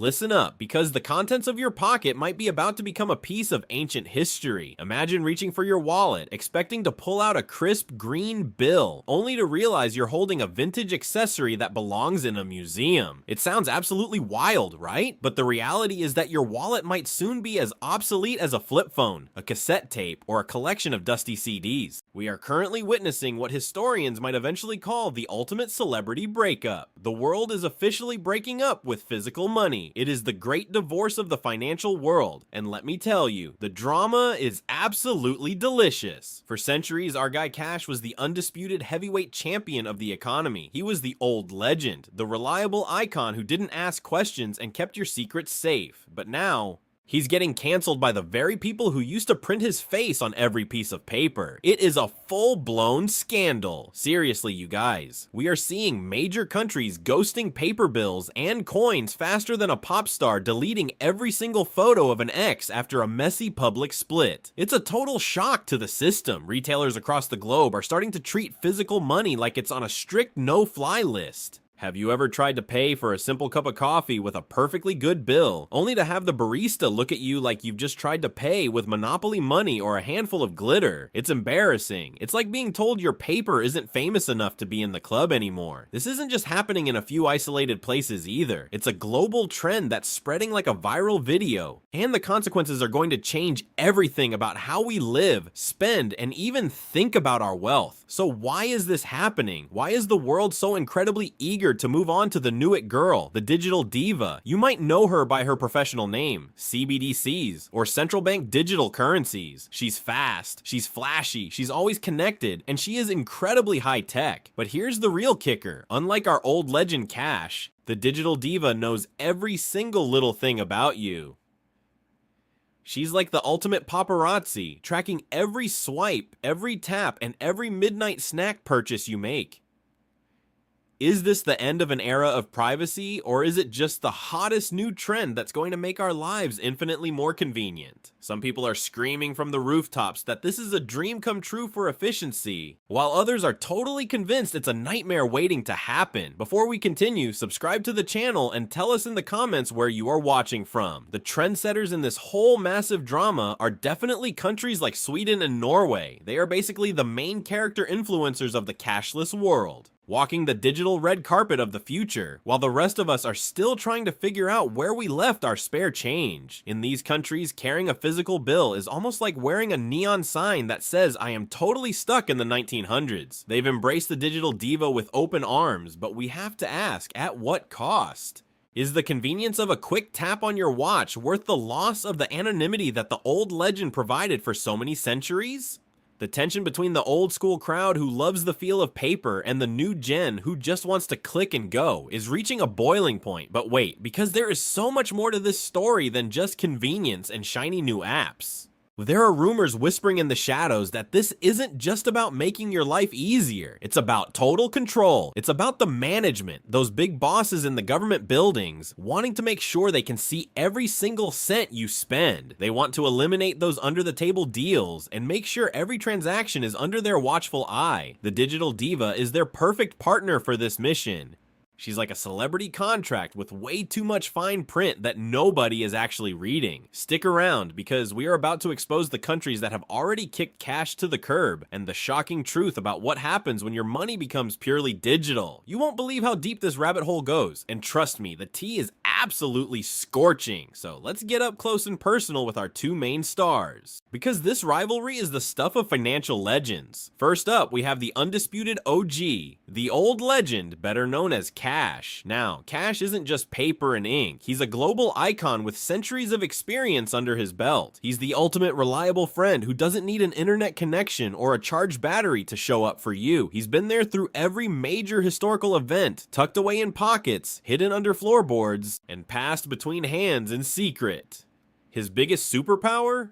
Listen up, because the contents of your pocket might be about to become a piece of ancient history. Imagine reaching for your wallet, expecting to pull out a crisp green bill, only to realize you're holding a vintage accessory that belongs in a museum. It sounds absolutely wild, right? But the reality is that your wallet might soon be as obsolete as a flip phone, a cassette tape, or a collection of dusty CDs. We are currently witnessing what historians might eventually call the ultimate celebrity breakup. The world is officially breaking up with physical money. It is the great divorce of the financial world, and let me tell you, the drama is absolutely delicious. For centuries, our guy Cash was the undisputed heavyweight champion of the economy. He was the old legend, the reliable icon who didn't ask questions and kept your secrets safe. But now, he's getting canceled by the very people who used to print his face on every piece of paper. It is a full-blown scandal. Seriously, you guys. We are seeing major countries ghosting paper bills and coins faster than a pop star deleting every single photo of an ex after a messy public split. It's a total shock to the system. Retailers across the globe are starting to treat physical money like it's on a strict no-fly list. Have you ever tried to pay for a simple cup of coffee with a perfectly good bill, only to have the barista look at you like you've just tried to pay with Monopoly money or a handful of glitter? It's embarrassing. It's like being told your paper isn't famous enough to be in the club anymore. This isn't just happening in a few isolated places either. It's a global trend that's spreading like a viral video. And the consequences are going to change everything about how we live, spend, and even think about our wealth. So why is this happening? Why is the world so incredibly eager to move on to the new it girl, the digital diva? You might know her by her professional name, CBDCs, or central bank digital currencies. She's fast, she's flashy, she's always connected, and she is incredibly high tech. But here's the real kicker. Unlike our old legend Cash, the digital diva knows every single little thing about you. She's like the ultimate paparazzi, tracking every swipe, every tap, and every midnight snack purchase you make. Is this the end of an era of privacy, or is it just the hottest new trend that's going to make our lives infinitely more convenient? Some people are screaming from the rooftops that this is a dream come true for efficiency, while others are totally convinced it's a nightmare waiting to happen. Before we continue, subscribe to the channel and tell us in the comments where you are watching from. The trendsetters in this whole massive drama are definitely countries like Sweden and Norway. They are basically the main character influencers of the cashless world, walking the digital red carpet of the future, while the rest of us are still trying to figure out where we left our spare change. In these countries, carrying a physical bill is almost like wearing a neon sign that says, "I am totally stuck in the 1900s. They've embraced the digital diva with open arms, but we have to ask, at what cost? Is the convenience of a quick tap on your watch worth the loss of the anonymity that the old legend provided for so many centuries? The tension between the old school crowd who loves the feel of paper and the new gen who just wants to click and go is reaching a boiling point. But wait, because there is so much more to this story than just convenience and shiny new apps. There are rumors whispering in the shadows that this isn't just about making your life easier. It's about total control. It's about the management, those big bosses in the government buildings, wanting to make sure they can see every single cent you spend. They want to eliminate those under-the-table deals and make sure every transaction is under their watchful eye. The digital diva is their perfect partner for this mission. She's like a celebrity contract with way too much fine print that nobody is actually reading. Stick around, because we are about to expose the countries that have already kicked cash to the curb and the shocking truth about what happens when your money becomes purely digital. You won't believe how deep this rabbit hole goes, and trust me, the tea is absolutely scorching. So let's get up close and personal with our two main stars, because this rivalry is the stuff of financial legends. First up, we have the undisputed OG, the old legend, better known as Cash. Now, Cash isn't just paper and ink. He's a global icon with centuries of experience under his belt. He's the ultimate reliable friend who doesn't need an internet connection or a charged battery to show up for you. He's been there through every major historical event, tucked away in pockets, hidden under floorboards, and passed between hands in secret. His biggest superpower?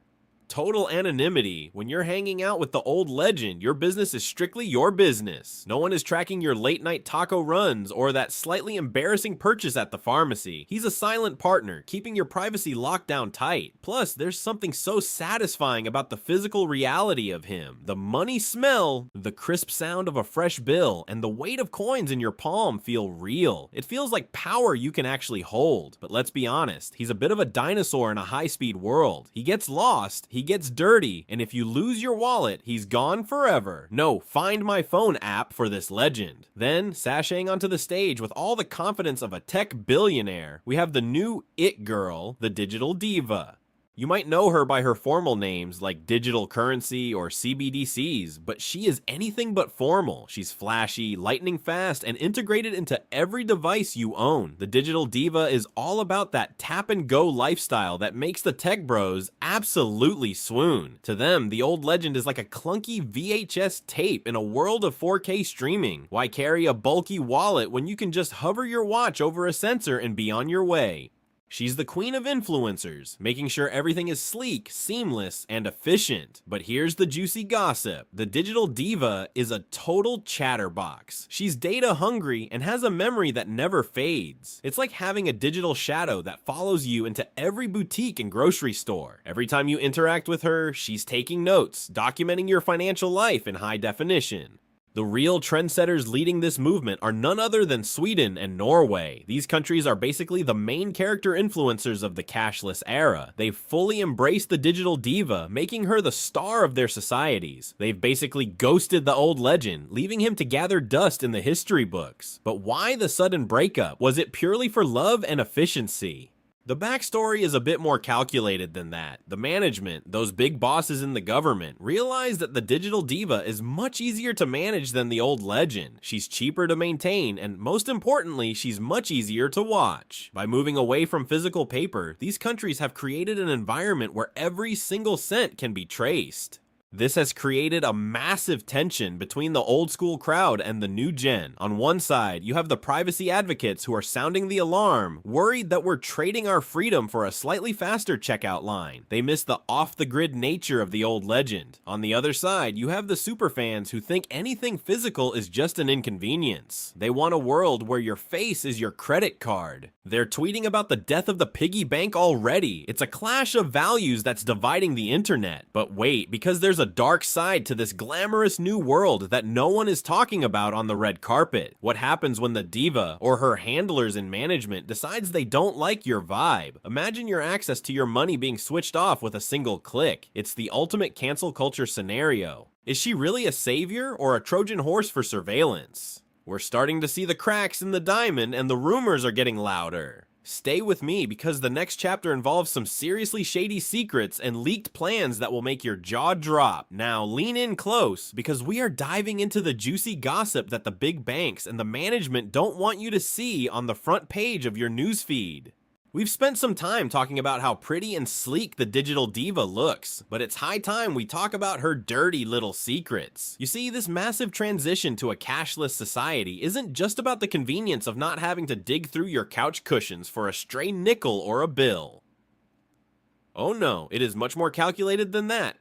total anonymity. When you're hanging out with the old legend, your business is strictly your business. No one is tracking your late night taco runs or that slightly embarrassing purchase at the pharmacy. He's a silent partner, keeping your privacy locked down tight. Plus, there's something so satisfying about the physical reality of him. The money smell, the crisp sound of a fresh bill, and the weight of coins in your palm feel real. It feels like power you can actually hold. But let's be honest, he's a bit of a dinosaur in a high-speed world. He gets lost, he gets dirty, and if you lose your wallet, he's gone forever. No Find My Phone app for this legend. Then, sashaying onto the stage with all the confidence of a tech billionaire, we have the new it girl, the digital diva. You might know her by her formal names like digital currency or CBDCs, but she is anything but formal. She's flashy, lightning fast, and integrated into every device you own. The digital diva is all about that tap and go lifestyle that makes the tech bros absolutely swoon. To them, the old legend is like a clunky VHS tape in a world of 4K streaming. Why carry a bulky wallet when you can just hover your watch over a sensor and be on your way? She's the queen of influencers, making sure everything is sleek, seamless, and efficient. But here's the juicy gossip. The digital diva is a total chatterbox. She's data hungry and has a memory that never fades. It's like having a digital shadow that follows you into every boutique and grocery store. Every time you interact with her, she's taking notes, documenting your financial life in high definition. The real trendsetters leading this movement are none other than Sweden and Norway. These countries are basically the main character influencers of the cashless era. They've fully embraced the digital diva, making her the star of their societies. They've basically ghosted the old legend, leaving him to gather dust in the history books. But why the sudden breakup? Was it purely for love and efficiency? The backstory is a bit more calculated than that. The management, those big bosses in the government, realized that the digital diva is much easier to manage than the old legend. She's cheaper to maintain, and most importantly, she's much easier to watch. By moving away from physical paper, these countries have created an environment where every single cent can be traced. This has created a massive tension between the old school crowd and the new gen. On one side, you have the privacy advocates who are sounding the alarm, worried that we're trading our freedom for a slightly faster checkout line. They miss the off-the-grid nature of the old legend. On the other side, you have the superfans who think anything physical is just an inconvenience. They want a world where your face is your credit card. They're tweeting about the death of the piggy bank already. It's a clash of values that's dividing the internet. But wait, because there's a dark side to this glamorous new world that no one is talking about on the red carpet. What happens when the diva or her handlers in management decides they don't like your vibe? Imagine your access to your money being switched off with a single click. It's the ultimate cancel culture scenario. Is she really a savior or a Trojan horse for surveillance? We're starting to see the cracks in the diamond and the rumors are getting louder. Stay with me because the next chapter involves some seriously shady secrets and leaked plans that will make your jaw drop. Now lean in close because we are diving into the juicy gossip that the big banks and the management don't want you to see on the front page of your newsfeed. We've spent some time talking about how pretty and sleek the digital diva looks, but it's high time we talk about her dirty little secrets. You see, this massive transition to a cashless society isn't just about the convenience of not having to dig through your couch cushions for a stray nickel or a bill. Oh no, it is much more calculated than that.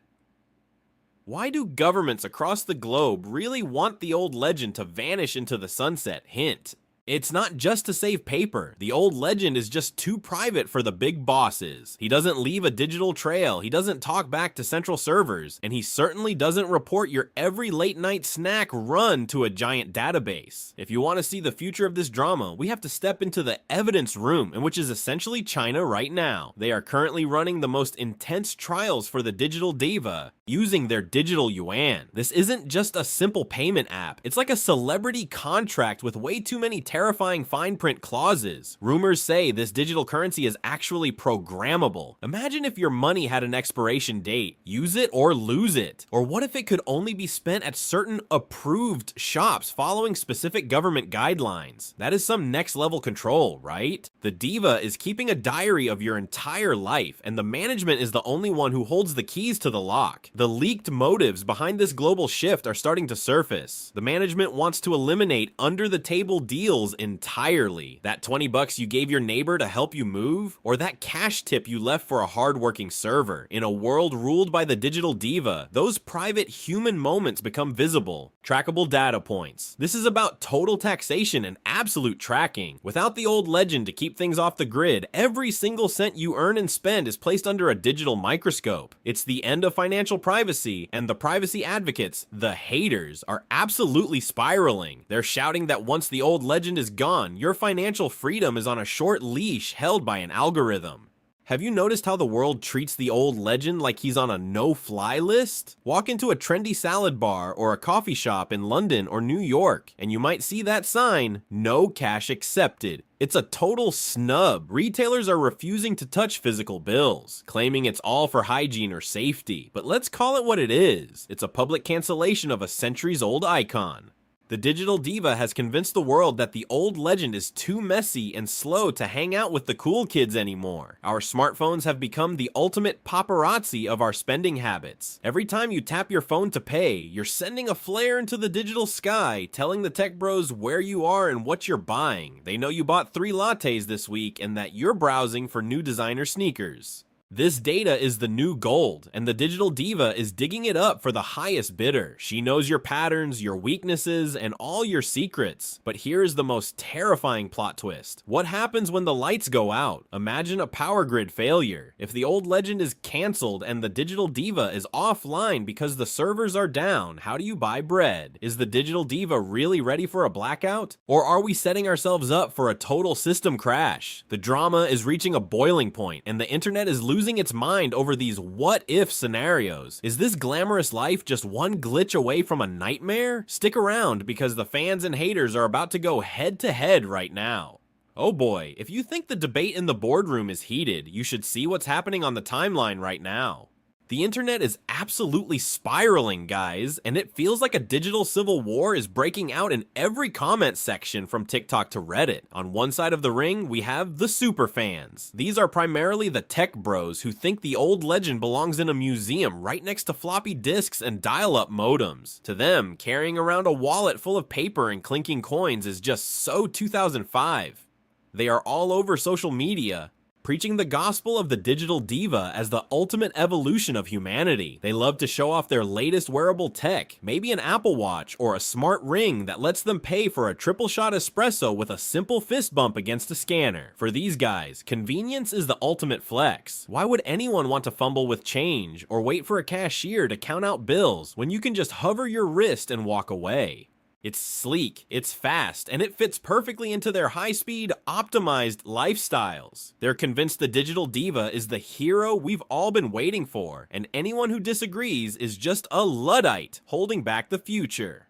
Why do governments across the globe really want the old legend to vanish into the sunset? Hint. It's not just to save paper. The old legend is just too private for the big bosses. He doesn't leave a digital trail, he doesn't talk back to central servers, and he certainly doesn't report your every late night snack run to a giant database. If you want to see the future of this drama, we have to step into the evidence room, which is essentially China right now. They are currently running the most intense trials for the digital diva, using their digital yuan. This isn't just a simple payment app. It's like a celebrity contract with way too many terrifying fine print clauses. Rumors say this digital currency is actually programmable. Imagine if your money had an expiration date. Use it or lose it. Or what if it could only be spent at certain approved shops following specific government guidelines? That is some next level control, right? The diva is keeping a diary of your entire life, and the management is the only one who holds the keys to the lock. The leaked motives behind this global shift are starting to surface. The management wants to eliminate under-the-table deals entirely. That 20 bucks you gave your neighbor to help you move? Or that cash tip you left for a hard-working server? In a world ruled by the digital diva, those private human moments become visible. Trackable data points. This is about total taxation and absolute tracking. Without the old legend to keep things off the grid, every single cent you earn and spend is placed under a digital microscope. It's the end of financial privacy, and the privacy advocates, the haters, are absolutely spiraling. They're shouting that once the old legend is gone, your financial freedom is on a short leash held by an algorithm. Have you noticed how the world treats the old legend like he's on a no-fly list? Walk into a trendy salad bar or a coffee shop in London or New York, and you might see that sign, "No cash accepted." It's a total snub. Retailers are refusing to touch physical bills, claiming it's all for hygiene or safety. But let's call it what it is. It's a public cancellation of a centuries-old icon. The digital diva has convinced the world that the old legend is too messy and slow to hang out with the cool kids anymore. Our smartphones have become the ultimate paparazzi of our spending habits. Every time you tap your phone to pay, you're sending a flare into the digital sky, telling the tech bros where you are and what you're buying. They know you bought 3 lattes this week and that you're browsing for new designer sneakers. This data is the new gold, and the digital diva is digging it up for the highest bidder. She knows your patterns, your weaknesses, and all your secrets. But here's the most terrifying plot twist. What happens when the lights go out? Imagine a power grid failure. If the old legend is canceled and the digital diva is offline because the servers are down, how do you buy bread? Is the digital diva really ready for a blackout? Or are we setting ourselves up for a total system crash? The drama is reaching a boiling point, and the internet is losing its mind over these what-if scenarios. Is this glamorous life just one glitch away from a nightmare? Stick around, because the fans and haters are about to go head-to-head right now. Oh boy, if you think the debate in the boardroom is heated, you should see what's happening on the timeline right now. The internet is absolutely spiraling, guys, and it feels like a digital civil war is breaking out in every comment section from TikTok to Reddit. On one side of the ring, we have the super fans. These are primarily the tech bros who think the old legend belongs in a museum right next to floppy disks and dial-up modems. To them, carrying around a wallet full of paper and clinking coins is just so 2005. They are all over social media, preaching the gospel of the digital diva as the ultimate evolution of humanity. They love to show off their latest wearable tech, maybe an Apple Watch or a smart ring that lets them pay for a triple shot espresso with a simple fist bump against a scanner. For these guys, convenience is the ultimate flex. Why would anyone want to fumble with change or wait for a cashier to count out bills when you can just hover your wrist and walk away? It's sleek, it's fast, and it fits perfectly into their high-speed, optimized lifestyles. They're convinced the digital diva is the hero we've all been waiting for, and anyone who disagrees is just a Luddite holding back the future.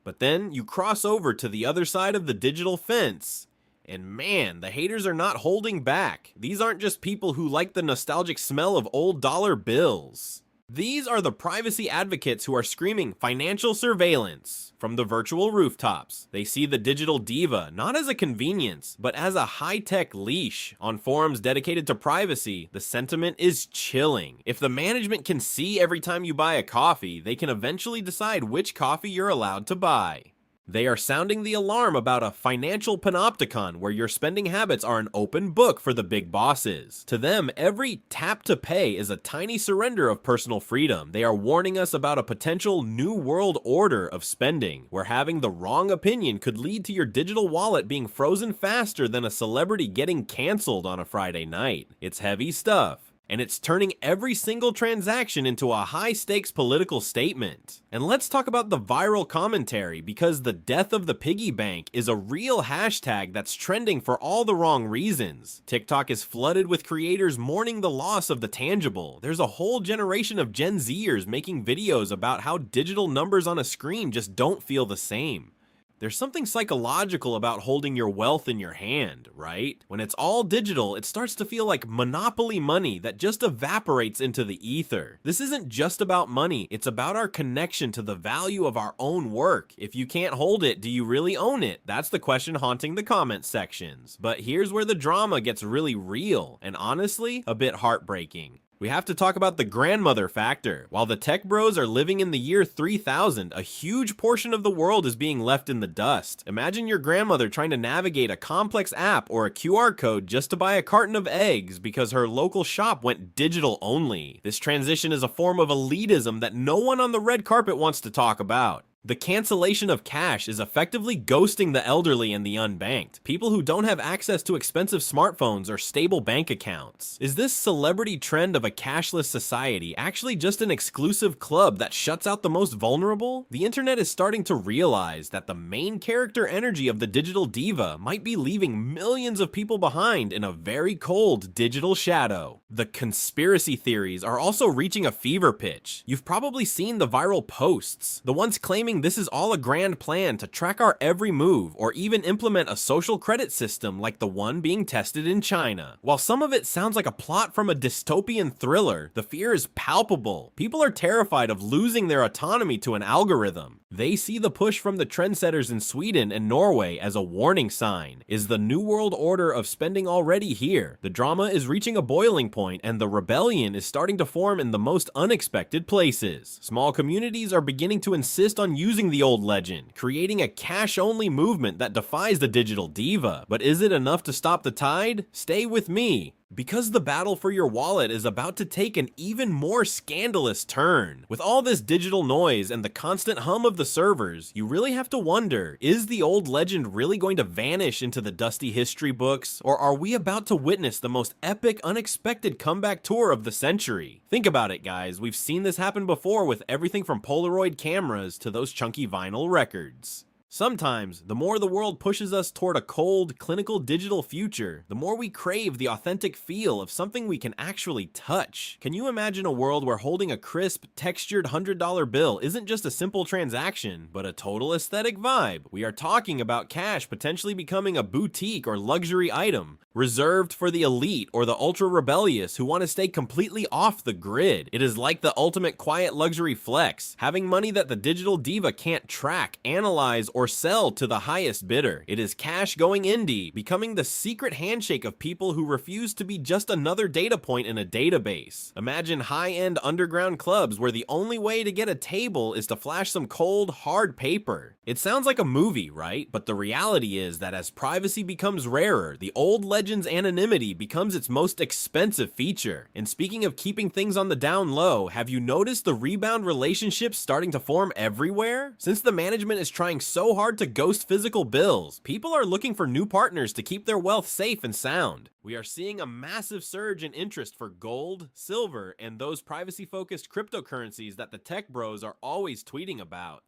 But then you cross over to the other side of the digital fence, and man, the haters are not holding back. These aren't just people who like the nostalgic smell of old dollar bills. These are the privacy advocates who are screaming financial surveillance from the virtual rooftops. They see the digital diva not as a convenience, but as a high-tech leash. On forums dedicated to privacy, the sentiment is chilling. If the management can see every time you buy a coffee, they can eventually decide which coffee you're allowed to buy. They are sounding the alarm about a financial panopticon where your spending habits are an open book for the big bosses. To them, every tap to pay is a tiny surrender of personal freedom. They are warning us about a potential new world order of spending, where having the wrong opinion could lead to your digital wallet being frozen faster than a celebrity getting canceled on a Friday night. It's heavy stuff. And it's turning every single transaction into a high-stakes political statement. And let's talk about the viral commentary, because the death of the piggy bank is a real hashtag that's trending for all the wrong reasons. TikTok is flooded with creators mourning the loss of the tangible. There's a whole generation of Gen Zers making videos about how digital numbers on a screen just don't feel the same. There's something psychological about holding your wealth in your hand, right? When it's all digital, it starts to feel like monopoly money that just evaporates into the ether. This isn't just about money, it's about our connection to the value of our own work. If you can't hold it, do you really own it? That's the question haunting the comment sections. But here's where the drama gets really real, and honestly, a bit heartbreaking. We have to talk about the grandmother factor. While the tech bros are living in the year 3000, a huge portion of the world is being left in the dust. Imagine your grandmother trying to navigate a complex app or a QR code just to buy a carton of eggs because her local shop went digital only. This transition is a form of elitism that no one on the red carpet wants to talk about. The cancellation of cash is effectively ghosting the elderly and the unbanked, people who don't have access to expensive smartphones or stable bank accounts. Is this celebrity trend of a cashless society actually just an exclusive club that shuts out the most vulnerable? The internet is starting to realize that the main character energy of the digital diva might be leaving millions of people behind in a very cold digital shadow. The conspiracy theories are also reaching a fever pitch. You've probably seen the viral posts, the ones claiming this is all a grand plan to track our every move or even implement a social credit system like the one being tested in China. While some of it sounds like a plot from a dystopian thriller, the fear is palpable. People are terrified of losing their autonomy to an algorithm. They see the push from the trendsetters in Sweden and Norway as a warning sign. Is the new world order of spending already here? The drama is reaching a boiling point and the rebellion is starting to form in the most unexpected places. Small communities are beginning to insist on using the old legend, creating a cash-only movement that defies the digital diva. But is it enough to stop the tide? Stay with me, because the battle for your wallet is about to take an even more scandalous turn. With all this digital noise and the constant hum of the servers, you really have to wonder, is the old legend really going to vanish into the dusty history books, or are we about to witness the most epic, unexpected comeback tour of the century? Think about it, guys. We've seen this happen before with everything from Polaroid cameras to those chunky vinyl records. Sometimes, the more the world pushes us toward a cold, clinical digital future, the more we crave the authentic feel of something we can actually touch. Can you imagine a world where holding a crisp, textured $100 bill isn't just a simple transaction, but a total aesthetic vibe? We are talking about cash potentially becoming a boutique or luxury item, reserved for the elite or the ultra-rebellious who want to stay completely off the grid. It is like the ultimate quiet luxury flex, having money that the digital diva can't track, analyze, or sell to the highest bidder. It is cash going indie, becoming the secret handshake of people who refuse to be just another data point in a database. Imagine high-end underground clubs where the only way to get a table is to flash some cold, hard paper. It sounds like a movie, right? But the reality is that as privacy becomes rarer, the old legend's anonymity becomes its most expensive feature. And speaking of keeping things on the down low, have you noticed the rebound relationships starting to form everywhere? Since the management is trying so hard to ghost physical bills, people are looking for new partners to keep their wealth safe and sound. We are seeing a massive surge in interest for gold, silver, and those privacy-focused cryptocurrencies that the tech bros are always tweeting about.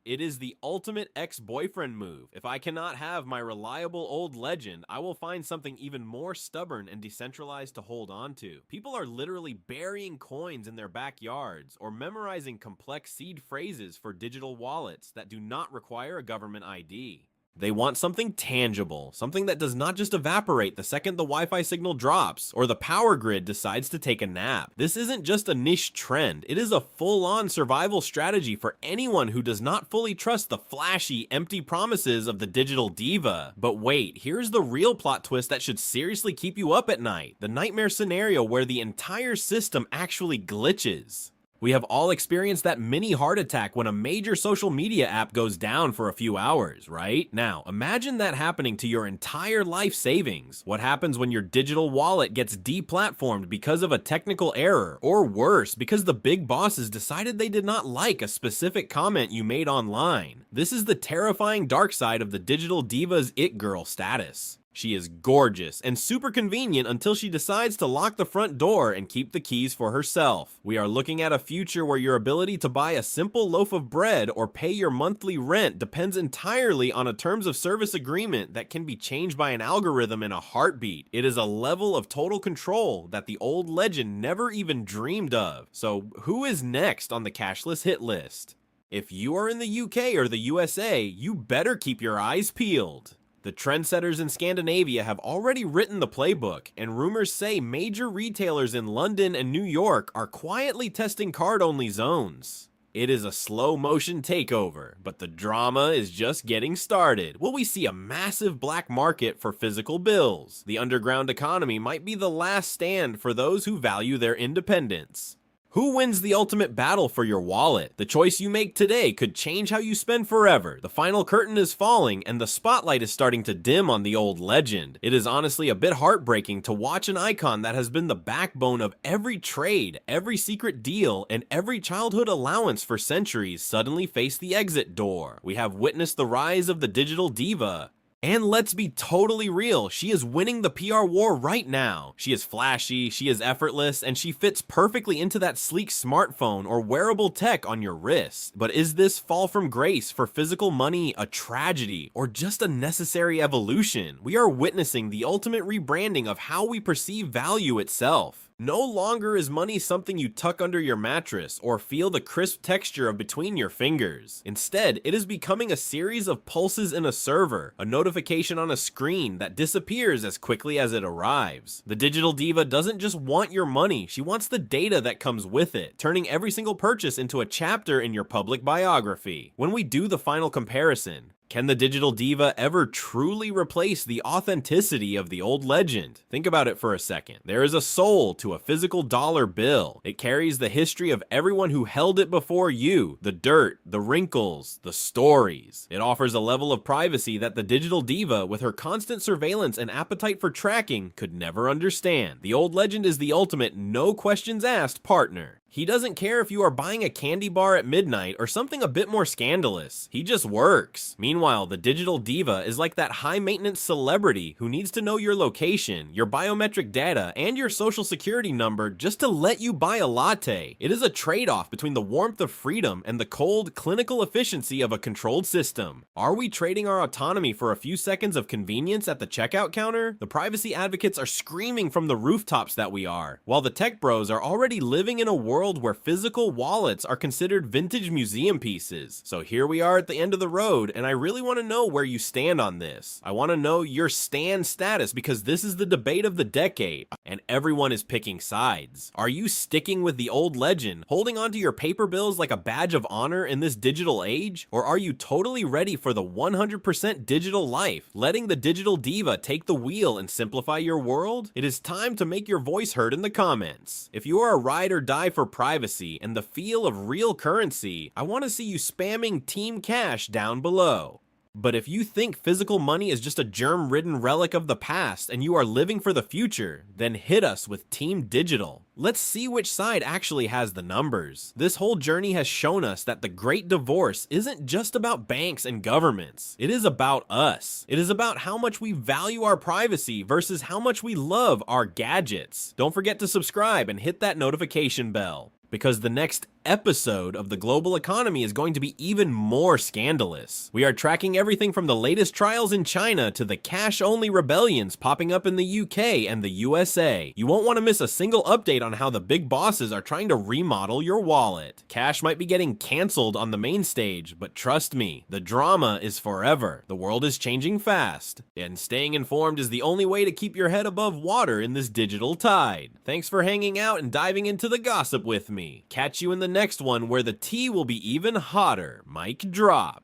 It is the ultimate ex-boyfriend move. If I cannot have my reliable old legend, I will find something even more stubborn and decentralized to hold on to. People are literally burying coins in their backyards or memorizing complex seed phrases for digital wallets that do not require a government ID. They want something tangible, something that does not just evaporate the second the Wi-Fi signal drops or the power grid decides to take a nap. This isn't just a niche trend, it is a full-on survival strategy for anyone who does not fully trust the flashy, empty promises of the digital diva. But wait, here's the real plot twist that should seriously keep you up at night. The nightmare scenario where the entire system actually glitches. We have all experienced that mini heart attack when a major social media app goes down for a few hours, right? Now, imagine that happening to your entire life savings. What happens when your digital wallet gets deplatformed because of a technical error, or worse, because the big bosses decided they did not like a specific comment you made online? This is the terrifying dark side of the digital diva's it girl status. She is gorgeous and super convenient until she decides to lock the front door and keep the keys for herself. We are looking at a future where your ability to buy a simple loaf of bread or pay your monthly rent depends entirely on a terms of service agreement that can be changed by an algorithm in a heartbeat. It is a level of total control that the old legend never even dreamed of. So who is next on the cashless hit list? If you are in the UK or the USA, you better keep your eyes peeled. The trendsetters in Scandinavia have already written the playbook, and rumors say major retailers in London and New York are quietly testing card-only zones. It is a slow motion takeover, but the drama is just getting started. Will we see a massive black market for physical bills? The underground economy might be the last stand for those who value their independence. Who wins the ultimate battle for your wallet? The choice you make today could change how you spend forever. The final curtain is falling, and the spotlight is starting to dim on the old legend. It is honestly a bit heartbreaking to watch an icon that has been the backbone of every trade, every secret deal, and every childhood allowance for centuries suddenly face the exit door. We have witnessed the rise of the digital diva. And let's be totally real, she is winning the PR war right now. She is flashy, she is effortless, and she fits perfectly into that sleek smartphone or wearable tech on your wrist. But is this fall from grace for physical money a tragedy or just a necessary evolution? We are witnessing the ultimate rebranding of how we perceive value itself. No longer is money something you tuck under your mattress or feel the crisp texture of between your fingers. Instead, it is becoming a series of pulses in a server, a notification on a screen that disappears as quickly as it arrives. The digital diva doesn't just want your money, she wants the data that comes with it, turning every single purchase into a chapter in your public biography. When we do the final comparison, can the digital diva ever truly replace the authenticity of the old legend? Think about it for a second. There is a soul to a physical dollar bill. It carries the history of everyone who held it before you, the dirt, the wrinkles, the stories. It offers a level of privacy that the digital diva, with her constant surveillance and appetite for tracking, could never understand. The old legend is the ultimate no questions asked partner. He doesn't care if you are buying a candy bar at midnight or something a bit more scandalous. He just works. Meanwhile, the digital diva is like that high-maintenance celebrity who needs to know your location, your biometric data, and your social security number just to let you buy a latte. It is a trade-off between the warmth of freedom and the cold, clinical efficiency of a controlled system. Are we trading our autonomy for a few seconds of convenience at the checkout counter? The privacy advocates are screaming from the rooftops that we are, while the tech bros are already living in a world where physical wallets are considered vintage museum pieces. So here we are at the end of the road, and I really want to know where you stand on this. I want to know your stand status because this is the debate of the decade, and everyone is picking sides. Are you sticking with the old legend, holding onto your paper bills like a badge of honor in this digital age? Or are you totally ready for the 100% digital life, letting the digital diva take the wheel and simplify your world? It is time to make your voice heard in the comments. If you are a ride or die for privacy and the feel of real currency, I want to see you spamming Team Cash down below. But if you think physical money is just a germ-ridden relic of the past and you are living for the future, then hit us with Team Digital. Let's see which side actually has the numbers. This whole journey has shown us that the Great Divorce isn't just about banks and governments. It is about us. It is about how much we value our privacy versus how much we love our gadgets. Don't forget to subscribe and hit that notification bell, because the next episode of the global economy is going to be even more scandalous. We are tracking everything from the latest trials in China to the cash-only rebellions popping up in the UK and the USA. You won't want to miss a single update on how the big bosses are trying to remodel your wallet. Cash might be getting canceled on the main stage, but trust me, the drama is forever. The world is changing fast, and staying informed is the only way to keep your head above water in this digital tide. Thanks for hanging out and diving into the gossip with me. Catch you in the next one where the tea will be even hotter. Mic drop.